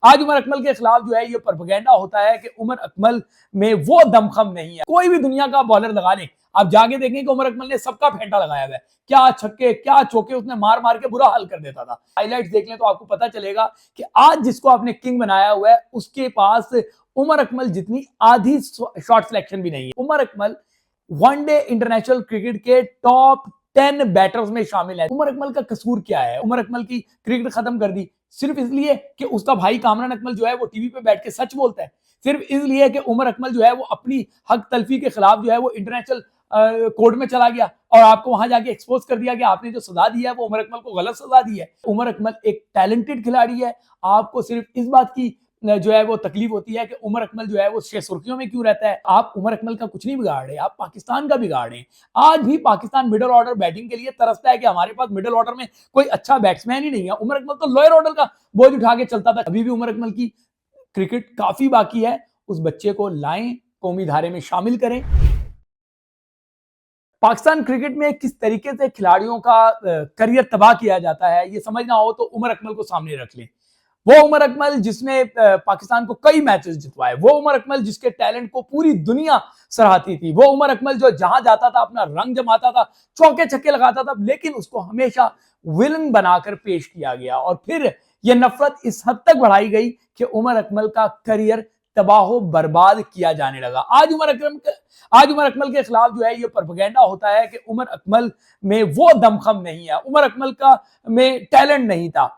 आज उमर अकमल के खिलाफ जो है ये प्रोपेगेंडा होता है कि उमर अकमल में वो दमखम नहीं है। कोई भी दुनिया का बॉलर लगा ले, आप जाके देखें कि उमर अकमल ने सबका फेंटा लगाया हुआ है। क्या छक्के क्या चौके उसने मार मार के बुरा हाल कर देता था। हाईलाइट्स देख लें तो आपको पता चलेगा कि आज जिसको आपने किंग बनाया हुआ है उसके पास उमर अकमल जितनी आधी शॉट सिलेक्शन भी नहीं है। Umar Akmal one day international cricket के टॉप 10 बैटर्स में शामिल है। उमर अकमल का कसूर क्या है? उमर अकमल की क्रिकेट खत्म कर दी सिर्फ इसलिए कि उसका भाई कामरान अकमल जो है वो टीवी पे बैठ के सच बोलता है, सिर्फ इसलिए कि उमर अकमल जो है वो अपनी हक तलफी के खिलाफ जो है वो इंटरनेशनल कोर्ट में चला गया और आपको वहां जाके एक्सपोज कर दिया कि आपने जो सजा दी है वो उमर अकमल को गलत सजा दी है। उमर अकमल एक टैलेंटेड खिलाड़ी है। आपको सिर्फ इस बात की जो है वो तकलीफ होती है कि उमर अकमल जो है वो सुर्खियों में क्यों रहता है। आप उमर अकमल का कुछ नहीं बिगाड़ रहे, आप पाकिस्तान का बिगाड़ रहे हैं। आज भी पाकिस्तान मिडिल ऑर्डर बैटिंग के लिए तरसता है कि हमारे पास मिडिल ऑर्डर में कोई अच्छा बैट्समैन ही नहीं है। उमर अकमल तो लोअर ऑर्डर का बोझ उठा के चलता था। अभी भी उमर अकमल की क्रिकेट काफी बाकी है। उस बच्चे को लाएं, कौमी धारे में शामिल करें। पाकिस्तान क्रिकेट में किस तरीके से खिलाड़ियों का करियर तबाह किया जाता है ये समझना हो तो उमर अकमल को सामने रख लें। वो उमर अकमल जिसने पाकिस्तान को कई मैचेस जितवाए, वो उमर अकमल जिसके टैलेंट को पूरी दुनिया सराहती थी, वो उमर अकमल जो जहां जाता था अपना रंग जमाता था, चौके छक्के लगाता था, लेकिन उसको हमेशा विलन बनाकर पेश किया गया और फिर यह नफरत इस हद तक बढ़ाई गई कि उमर अकमल का करियर तबाह बर्बाद किया जाने लगा। आज उमर अकमल के खिलाफ जो है ये प्रोपेगेंडा होता है कि उमर अकमल में वो दमखम नहीं है, उमर अकमल का में टैलेंट नहीं था।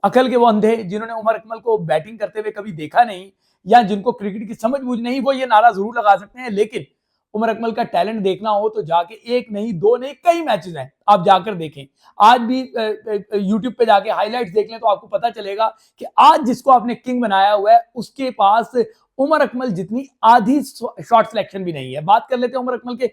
अकल के वो अंधे जिन्होंने उमर अकमल को बैटिंग करते हुए कभी देखा नहीं या जिनको क्रिकेट की समझ बूझ नहीं, वो ये नारा जरूर लगा सकते हैं, लेकिन उमर अकमल का टैलेंट देखना हो तो जाके एक नहीं दो नहीं कई मैचेस हैं, आप जाकर देखें। आज भी यूट्यूब पे जाके हाईलाइट्स देख लें तो आपको पता चलेगा कि आज जिसको आपने किंग बनाया हुआ है उसके पास उमर अकमल जितनी आधी शॉट सिलेक्शन भी नहीं है। बात कर लेते हैं उमर अकमल के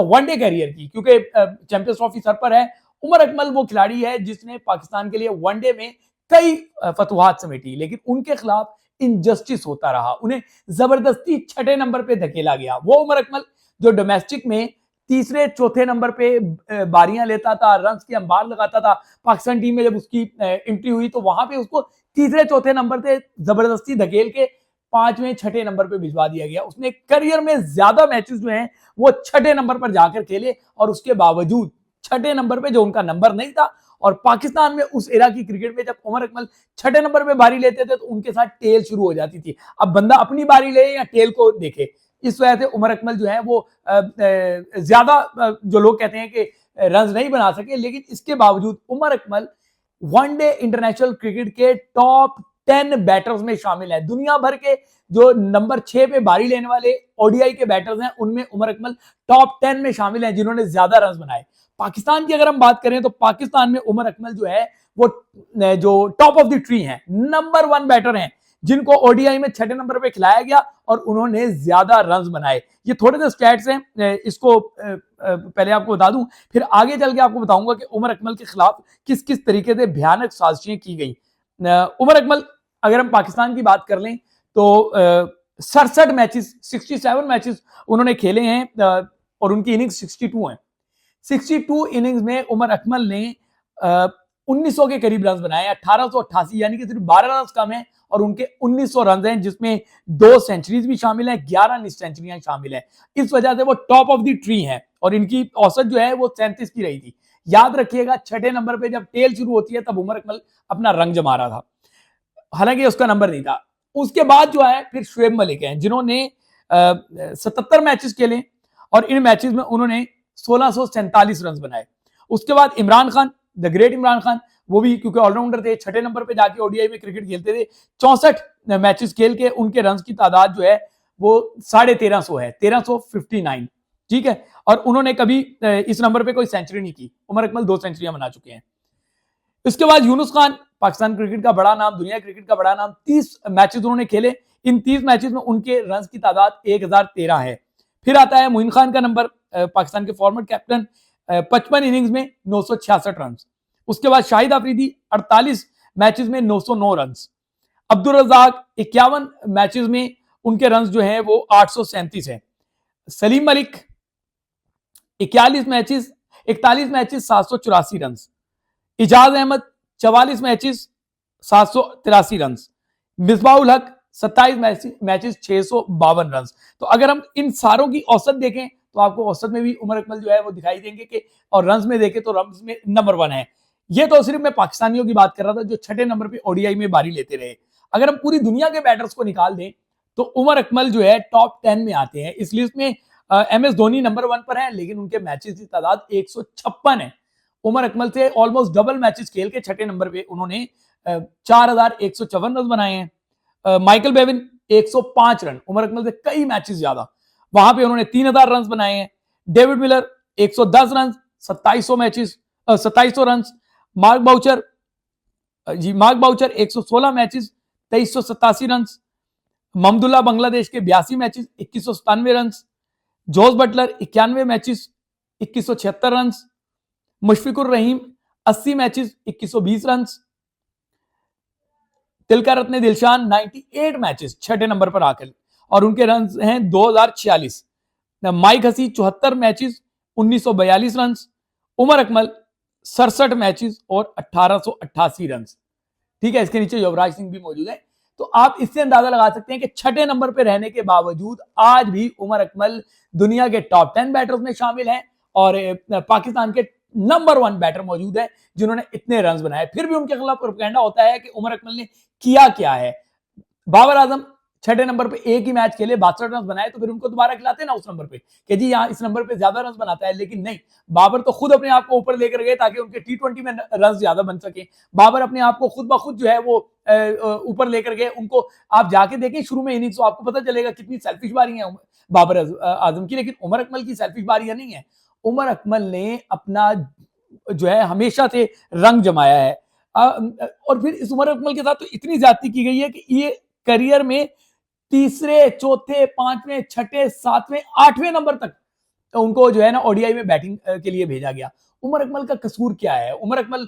वनडे कैरियर की, क्योंकि चैंपियंस ट्रॉफी सर पर है। उमर अकमल वो खिलाड़ी है जिसने पाकिस्तान के लिए वनडे में कई फतवाहत समेटी, लेकिन उनके खिलाफ इनजस्टिस होता रहा, उन्हें जबरदस्ती छठे नंबर पे धकेला गया। वो उमर अकमल जो डोमेस्टिक में तीसरे चौथे नंबर पे बारियां लेता था, रन्स की अंबार लगाता था। पाकिस्तान टीम में जब उसकी एंट्री हुई तो वहां पे उसको तीसरे चौथे नंबर पे जबरदस्ती धकेल के पांचवें छठे नंबर पे भिजवा दिया गया। उसने करियर में ज्यादा मैचेस जो हैं वो छठे नंबर पर जाकर खेले और उसके बावजूद छठे नंबर पे जो उनका नंबर नहीं था। और पाकिस्तान में उस एरा की क्रिकेट में जब उमर अकमल छठे नंबर पे बारी लेते थे तो उनके साथ टेल शुरू हो जाती थी। अब बंदा अपनी बारी ले या टेल को देखे, इस वजह से उमर अकमल जो है वो ज्यादा जो लोग कहते हैं कि रन नहीं बना सके, लेकिन इसके बावजूद Umar Akmal one day international cricket के टॉप 10 बैटर्स में शामिल है। दुनिया भर के जो नंबर 6 पे बारी लेने वाले ओडीआई के बैटर्स हैं उनमें उमर अकमल टॉप 10 में शामिल हैं जिन्होंने ज्यादा रन बनाए। पाकिस्तान की अगर हम बात करें तो पाकिस्तान में उमर अकमल जो है वो जो टॉप ऑफ द ट्री हैं, नंबर 1 बैटर हैं जिनको ओडीआई में छठे नंबर पे खिलाया गया और उन्होंने ज्यादा रन बनाए। ये थोड़े से स्टैट्स हैं, इसको पहले आपको बता दूं, फिर आगे चल के आपको बताऊंगा कि उमर अकमल के खिलाफ किस किस तरीके से भयानक साजिशें की गई। उमर अकमल अगर हम पाकिस्तान की बात कर लें तो 67 मैचेस 67 मैचेस उन्होंने खेले हैं और उनकी इनिंग्स 62 हैं। 62 इनिंग्स में उमर अकमल ने 1900 के करीब रन बनाए, 1888, यानी कि सिर्फ 12 रन कम है और उनके 1900 रन हैं जिसमें 2 सेंचुरीज भी शामिल हैं, 11 मिस सेंचुरियां शामिल हैं। इस वजह से वो टॉप ऑफ द ट्री हैं और इनकी औसत जो है वो 37 की रही थी। याद रखिएगा छठे नंबर पे जब टेल शुरू होती है तब उमर अकमल अपना रंग जमा रहा था, हालांकि उसका नंबर नहीं था। उसके बाद जो है फिर शुएब मलिक हैं जिन्होंने 77 मैचेस खेले और इन मैचेस में उन्होंने 1647 रन बनाए। उसके बाद इमरान खान, द ग्रेट इमरान खान, वो भी क्योंकि ऑलराउंडर थे, छठे नंबर पे जाके ओडीआई में क्रिकेट खेलते थे। 64 मैचेस खेल के उनके रन की तादाद जो है वो 1350 है, 1359, ठीक है। और उन्होंने कभी इस नंबर पे कोई सेंचुरी नहीं की। उमर अकमल 2 सेंचुरियां बना चुके हैं। इसके बाद यूनुस खान, पाकिस्तान क्रिकेट का बड़ा नाम, दुनिया क्रिकेट का बड़ा नाम, 30 मैचेस उन्होंने खेले। इन 30 मैचेस में उनके रन की तादाद 1013 है। फिर आता है मोइन खान का नंबर, पाकिस्तान के फॉर्मर कैप्टन, 55 इनिंग्स में 966 रन। उसके बाद शाहिद अफरीदी 48 मैचेस में 909 रन। अब्दुल रज़ाक 51 मैचेस में उनके रन जो हैं वो 837 है। Salim Malik 41 matches 41 matches 784 run. Ijaz Ahmed 44 matches 783 run. Misbahul Haq 27 matches 652 run. तो अगर हम इन सारों की औसत देखें तो आपको औसत में भी उमर अकमल जो है वो दिखाई देंगे कि, और रन्स में देखें तो रन्स में नंबर 1 है। ये तो सिर्फ मैं पाकिस्तानियों की बात कर रहा था जो छठे नंबर पे ओडीआई में बारी लेते रहे। अगर हम पूरी दुनिया के बैटर्स को निकाल दें तो उमर अकमल जो है टॉप 10 में आते हैं। इस लिस्ट में एम एस धोनी नंबर 1 पर है, लेकिन उनके मैचेस की तादाद 156 है। उमर अकमल से ऑलमोस्ट डबल मैचेस खेल के छठे नंबर पे उन्होंने 4154 रन बनाए हैं। Michael Bevan 105 run, Umar Akmal से कई मैचेस ज्यादा, वहां पे उन्होंने 3000 रन बनाए हैं। David Miller 110 run 2700 run. Mark Boucher Mark Boucher 116 matches 2387 run. Mahmudullah Bangladesh के 82 matches 2197 run. Jos Buttler 91 matches 2176 run. Mushfiqur Rahim 80 matches 2120 run. Tillakaratne Dilshan 98 matches छठे नंबर पर आकर, और उनके रन हैं 2046। Mike Hussey 74 matches 1942 run. Umar Akmal 67 matches और 1888 रन। ठीक है, इसके नीचे युवराज सिंह भी मौजूद है। तो आप इससे अंदाजा लगा सकते हैं कि छठे नंबर पर रहने के बावजूद आज भी उमर अकमल दुनिया के टॉप 10 बैटर्स में शामिल हैं, और पाकिस्तान के नंबर 1 बैटर मौजूद है जिन्होंने इतने रन बनाए। फिर भी उनके खिलाफ प्रोपेगेंडा होता है कि उमर अकमल ने किया क्या है। बाबर आजम छठे नंबर पे एक ही मैच खेले 62 रन बनाए, तो फिर उनको दोबारा खिलाते ना उस नंबर पे कि जी यहाँ इस नंबर पे ज्यादा रन बनाता है। लेकिन नहीं, बाबर तो खुद अपने आप को ऊपर लेकर गए ताकि उनके टी20 में रन ज्यादा बन सके। बाबर अपने आप को खुद ब खुद जो है वो ऊपर लेकर गए। उनको आप जाके देखें शुरू में इनिंग्स, तो आपको पता चलेगा कितनी सेल्फिश बारी है बाबर आजम की। लेकिन उमर अकमल की सेल्फिश बारियां नहीं है। उमर अकमल ने अपना जो है हमेशा से रंग जमाया है। और फिर इस उमर अकमल के साथ तो इतनी ज्यादती की गई है कि ये करियर में तीसरे, चौथे, पांचवें, छठे, सातवें, आठवें नंबर तक तो उनको जो है ना ओडीआई में बैटिंग के लिए भेजा गया। उमर अकमल का कसूर क्या है? उमर अकमल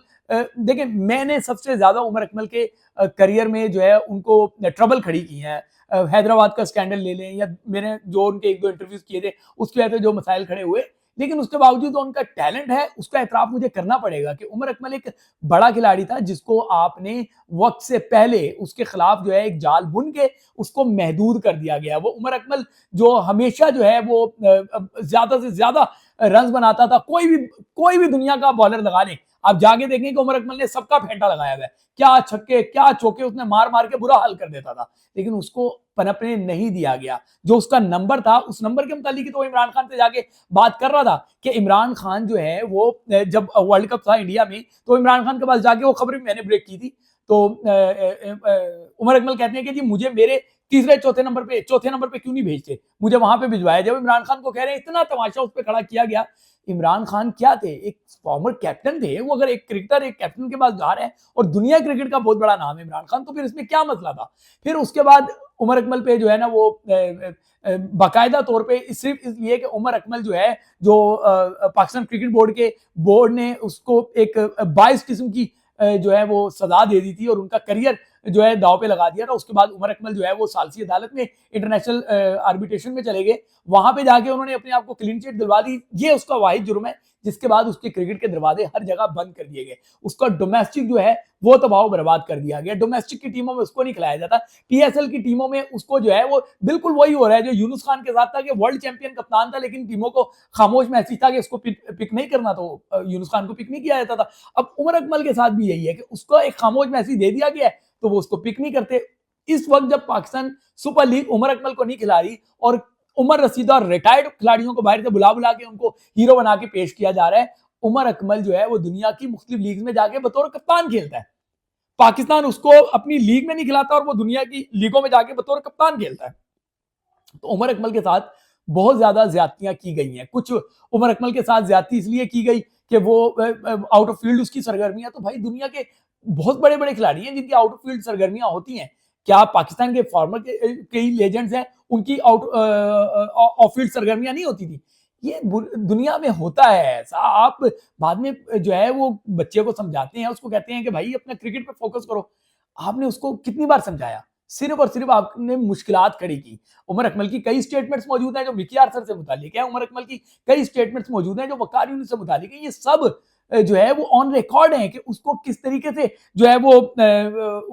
देखें, मैंने सबसे ज्यादा उमर अकमल के करियर में जो है उनको ट्रबल खड़ी की है। हैदराबाद का स्कैंडल ले लें, या मैंने जो उनके 1-2 इंटरव्यूज किए थे उसकी वजह से जो मसाइल खड़े हुए, लेकिन उसके बावजूद उनका टैलेंट है, उसका एतराफ मुझे करना पड़ेगा कि उमर अकमल एक बड़ा खिलाड़ी था जिसको आपने वक्त से पहले उसके खिलाफ जो है एक जाल बुन के उसको महदूद कर दिया गया। वो उमर अकमल जो हमेशा जो है वो ज्यादा से ज्यादा रन बनाता था। कोई भी दुनिया का बॉलर लगा ले, आप जाके देखें कि उमर अकमल ने सबका फेंटा लगाया हुआ है। क्या छक्के, क्या चौके उसने मार मार के बुरा हाल कर देता था, लेकिन उसको पनपने नहीं दिया गया। जो उसका नंबर था, उस नंबर के मुतालिक तो इमरान खान से जाके बात कर रहा था कि इमरान खान जो है वो जब वर्ल्ड कप था इंडिया में, तो इमरान खान के पास जाके वो खबर भी मैंने ब्रेक की थी। तो उमर अकमल कहते हैं कि जी मुझे मेरे तीसरे चौथे नंबर पे क्यों नहीं भेजते, मुझे वहां पे भिजवाया। जब इमरान खान को कह रहे हैं, इतना तमाशा उस पर खड़ा किया गया। इमरान खान क्या थे? एक फॉर्मर कैप्टन थे वो। अगर एक क्रिकेटर एक कैप्टन के पास जा रहे हैं, और दुनिया क्रिकेट का बहुत बड़ा नाम है इमरान खान, तो फिर इसमें क्या मसला था? फिर उसके बाद उमर अकमल पे जो है ना वो बाकायदा तौर पे सिर्फ इसलिए कि उमर अकमल जो है, जो पाकिस्तान क्रिकेट बोर्ड ने उसको एक 22 किस्म की जो है वो सजा दे दी थी, और उनका करियर जो है दाव पे लगा दिया था। उसके बाद उमर अकमल जो है वो सालसी अदालत में इंटरनेशनल आर्बिट्रेशन में चले गए। वहां पे जाके उन्होंने अपने आप को क्लीन चिट दिलवा दी। ये उसका वाहिद जुर्म है, जिसके बाद उसके क्रिकेट के दरवाजे हर जगह बंद कर दिए गए। उसका डोमेस्टिक जो है वो तबाह बर्बाद कर दिया गया। डोमेस्टिक की टीमों में उसको नहीं खिलाया जाता, पीएसएल की टीमों में उसको जो है वो बिल्कुल वही हो रहा है जो यूनुस खान के साथ था, कि वर्ल्ड चैंपियन कप्तान था, लेकिन टीमों को खामोश मैसेज था कि इसको पिक नहीं करना, तो यूनुस खान को पिक नहीं किया जाता था। अब उमर अकमल के साथ भी यही है कि उसको एक खामोश मैसेज दे दिया गया है, तो वो उसको पिक नहीं करते। इस वक्त जब पाकिस्तान सुपर लीग उमर अकमल को नहीं खिला रही, और उमर रसीदा और रिटायर्ड खिलाड़ियों को बाहर से बुला बुला के उनको हीरो बना के पेश किया जा रहा है, उमर अकमल जो है वो दुनिया की मुख्तलिफ लीग में जाके बतौर कप्तान खेलता है। पाकिस्तान उसको अपनी लीग में नहीं खिलाता, और वो दुनिया की लीगों में जाके बतौर कप्तान खेलता है। तो उमर अकमल के साथ बहुत ज्यादा ज्यादतियां की गई हैं। कुछ उमर अकमल के साथ ज्यादती इसलिए की गई कि वो आउट ऑफ फील्ड उसकी सरगर्मियां, तो भाई दुनिया के बहुत बड़े बड़े खिलाड़ी हैं जिनकी आउट ऑफ फील्ड सरगर्मियां होती हैं। क्या पाकिस्तान के फॉर्मर कई लेजेंड्स हैं, उनकी आउट ऑफ फील्ड सरगर्मियां नहीं होती थी? ये दुनिया में होता है ऐसा। आप बाद में जो है वो बच्चे को समझाते हैं, उसको कहते हैं कि भाई अपना क्रिकेट पे फोकस करो। आपने उसको कितनी बार समझाया? सिर्फ और सिर्फ आपने मुश्किलात खड़ी की। उमर अकमल की कई स्टेटमेंट्स मौजूद हैं जो मिकी आर्थर से मुतालिक है। उमर अकमल की कई स्टेटमेंट्स मौजूद हैं जो वकार यूनिस से मुतालिक है। ये सब जो है वो ऑन रिकॉर्ड है कि उसको किस तरीके से जो है वो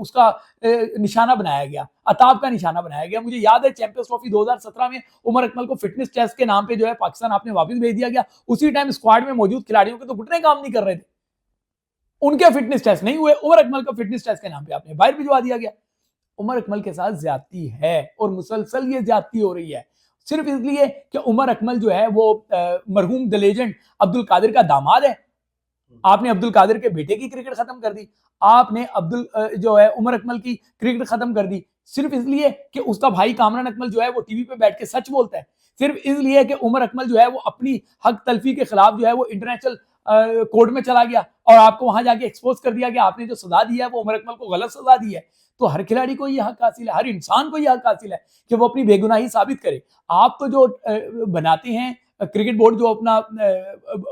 उसका निशाना बनाया गया, अताब का निशाना बनाया गया। मुझे याद है चैंपियंस ट्रॉफी 2017 में उमर अकमल को फिटनेस टेस्ट के नाम पे जो है पाकिस्तान आपने वापस भेज दिया गया। उसी टाइम स्क्वाड में मौजूद खिलाड़ियों के तो घुटने काम नहीं कर रहे थे, उनके फिटनेस टेस्ट नहीं हुए, उमर अकमल को फिटनेस टेस्ट के नाम पे आपने बाहर भिजवा दिया गया। उमर अकमल के साथ ज्यादती है और मुसलसल ये ज्यादती हो रही है सिर्फ इसलिए कि उमर अकमल जो है वो मरहूम द लेजेंड अब्दुल कादिर का दामाद है। आपने अब्दुल कादिर के बेटे की क्रिकेट खत्म कर दी, आपने जो है उमर अकमल की क्रिकेट खत्म कर दी सिर्फ इसलिए कि उसका भाई कामरान अकमल जो है वो टीवी पे बैठ के सच बोलता है, सिर्फ इसलिए कि उमर अकमल जो है वो अपनी हक तलफी के खिलाफ जो है वो इंटरनेशनल कोर्ट में चला गया और आपको वहां जाके एक्सपोज कर दिया कि आपने जो सजा दी है वो उमर अकमल को गलत सजा दी है। तो हर खिलाड़ी को ये हक हासिल है, हर इंसान को ये हक हासिल है कि वो अपनी बेगुनाही साबित करे। आप तो जो बनाते हैं क्रिकेट बोर्ड जो अपना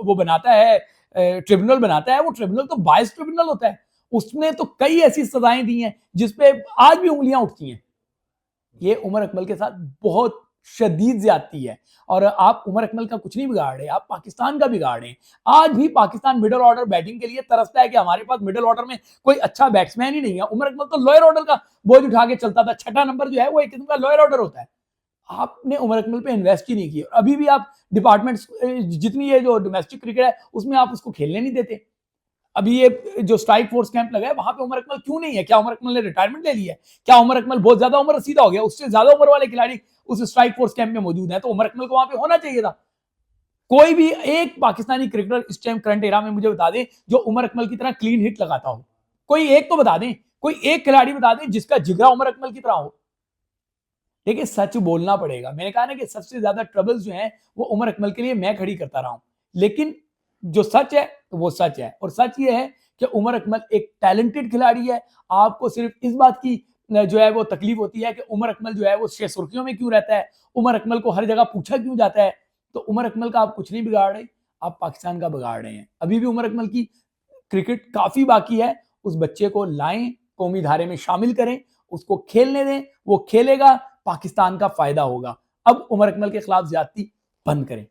वो बनाता है ट्रिब्यूनल बनाता है, वो ट्रिब्यूनल तो बायस ट्रिब्यूनल होता है, उसने तो कई ऐसी सजाएं दी हैं जिसपे आज भी उंगलियां उठती हैं। ये उमर अकमल के साथ बहुत शदीद ज्यादती है और आप उमर अकमल का कुछ नहीं बिगाड़ रहे, आप पाकिस्तान का बिगाड़ रहे हैं। आज भी पाकिस्तान मिडिल ऑर्डर बैटिंग के लिए तरसता है कि हमारे पास मिडिल ऑर्डर में कोई अच्छा बैट्समैन ही नहीं है। उमर अकमल तो लोअर ऑर्डर का बोझ उठा के चलता था, छठा नंबर जो है वो एक किस्म का लोअर ऑर्डर होता है। आपने उमर अकमल पे इन्वेस्ट ही नहीं किया, अभी भी आप डिपार्टमेंट जितनी ये जो डोमेस्टिक क्रिकेट है उसमें आप उसको खेलने नहीं देते। अभी ये जो स्ट्राइक फोर्स कैंप लगा है वहां पे उमर अकमल क्यों नहीं है? क्या उमर अकमल ने रिटायरमेंट ले लिया है? क्या उमर अकमल बहुत ज्यादा उम्र रसीदा हो गया? उससे ज्यादा उम्र वाले खिलाड़ी उस स्ट्राइक फोर्स कैंप में मौजूद है, तो उमर अकमल को वहां पे होना चाहिए था। कोई भी एक पाकिस्तानी क्रिकेटर इस टाइम करंट एरा में मुझे बता दें जो उमर अकमल की तरह क्लीन हिट लगाता हो, कोई एक तो बता दें, कोई एक खिलाड़ी बता दें जिसका जिगरा उमर अकमल की तरह हो। देखिए सच बोलना पड़ेगा, मैंने कहा ना कि सबसे ज्यादा ट्रबल्स जो हैं वो उमर अकमल के लिए मैं खड़ी करता रहा हूं, लेकिन जो सच है वो सच है और सच ये है कि उमर अकमल एक टैलेंटेड खिलाड़ी है। आपको सिर्फ इस बात की जो है वो तकलीफ होती है कि उमर अकमल जो है वो सुर्खियों में क्यों रहता है, उमर अकमल को हर जगह पूछा क्यों जाता है। तो उमर अकमल का आप कुछ नहीं बिगाड़ रहे, आप पाकिस्तान का बिगाड़ रहे हैं। अभी भी उमर अकमल की क्रिकेट काफी बाकी है, उस बच्चे को लाएं, कौमी धारे में शामिल करें, उसको खेलने दें, वो खेलेगा, पाकिस्तान का फायदा होगा। अब उमर अकमल के खिलाफ ज्यादती बंद करें।